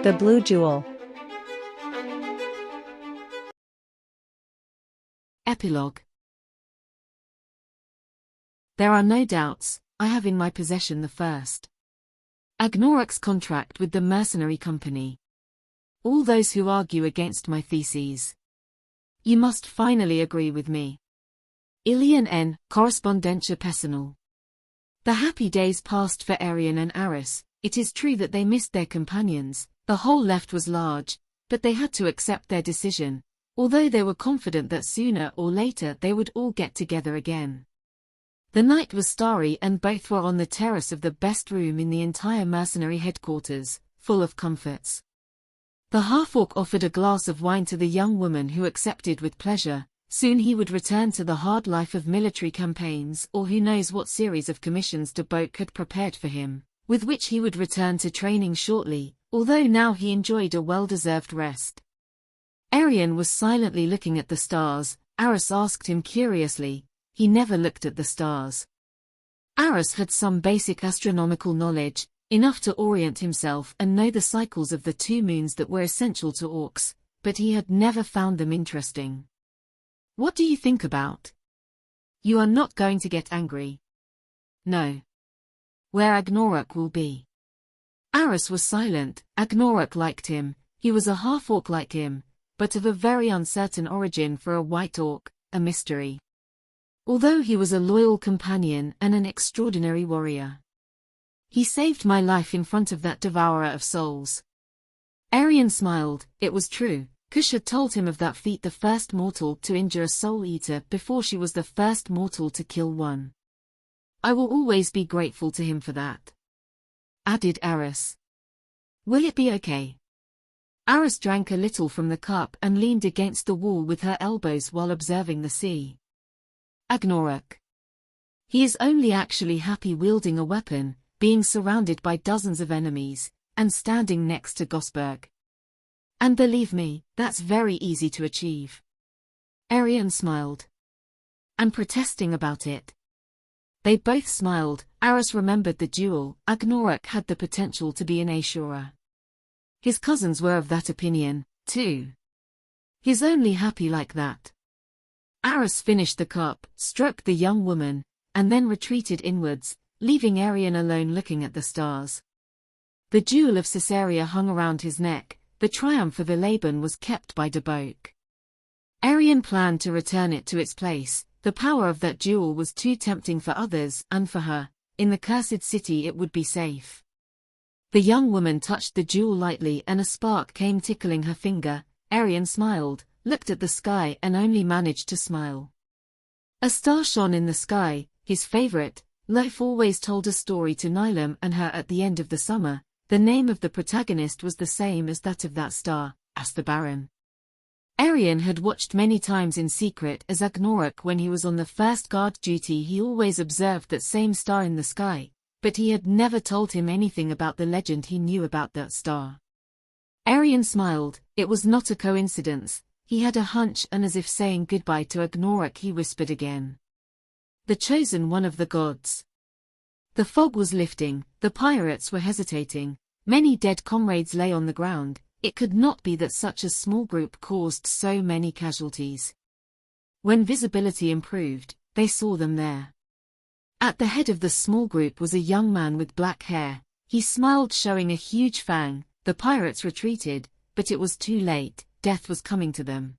The Blue Jewel. Epilogue. There are no doubts, I have in my possession the first Agnorac's contract with the mercenary company. All those who argue against my theses, you must finally agree with me. Ilian N. Correspondentia Personal. The happy days passed for Arian and Aris. It is true that they missed their companions. The hole left was large, but they had to accept their decision, although they were confident that sooner or later they would all get together again. The night was starry and both were on the terrace of the best room in the entire mercenary headquarters, full of comforts. The half-orc offered a glass of wine to the young woman who accepted with pleasure. Soon he would return to the hard life of military campaigns or who knows what series of commissions de Boek had prepared for him, with which he would return to training shortly, although now he enjoyed a well-deserved rest. Arian was silently looking at the stars. Aris asked him curiously. He never looked at the stars. Aris had some basic astronomical knowledge, enough to orient himself and know the cycles of the two moons that were essential to orcs, but he had never found them interesting. What do you think about? You are not going to get angry. No. Where Agnorac will be. Aris was silent. Agnorac liked him. He was a half-orc like him, but of a very uncertain origin for a white orc, a mystery. Although he was a loyal companion and an extraordinary warrior. He saved my life in front of that devourer of souls. Arian smiled. It was true. Kush had told him of that feat, the first mortal to injure a soul-eater before she was the first mortal to kill one. I will always be grateful to him for that, added Aris. Will it be okay? Aris drank a little from the cup and leaned against the wall with her elbows while observing the sea. Agnorac. He is only actually happy wielding a weapon, being surrounded by dozens of enemies, and standing next to Gosberg. And believe me, that's very easy to achieve. Arian smiled. And protesting about it. They both smiled. Aris remembered the duel. Agnorac had the potential to be an Ashura. His cousins were of that opinion, too. He's only happy like that. Aris finished the cup, stroked the young woman, and then retreated inwards, leaving Arian alone looking at the stars. The jewel of Caesarea hung around his neck. The triumph of Elaban was kept by de Boek. Arian planned to return it to its place. The power of that jewel was too tempting for others, and for her. In the cursed city it would be safe. The young woman touched the jewel lightly and a spark came tickling her finger. Arian smiled, looked at the sky and only managed to smile. A star shone in the sky, his favorite. Leif always told a story to Nilam and her at the end of the summer. The name of the protagonist was the same as that of that star, asked the Baron. Arian had watched many times in secret as Agnorac when he was on the first guard duty. He always observed that same star in the sky, but he had never told him anything about the legend he knew about that star. Arian smiled. It was not a coincidence. He had a hunch, and as if saying goodbye to Agnorac he whispered again. The chosen one of the gods. The fog was lifting, the pirates were hesitating, many dead comrades lay on the ground. It could not be that such a small group caused so many casualties. When visibility improved, they saw them there. At the head of the small group was a young man with black hair. He smiled, showing a huge fang. The pirates retreated, but it was too late. Death was coming to them.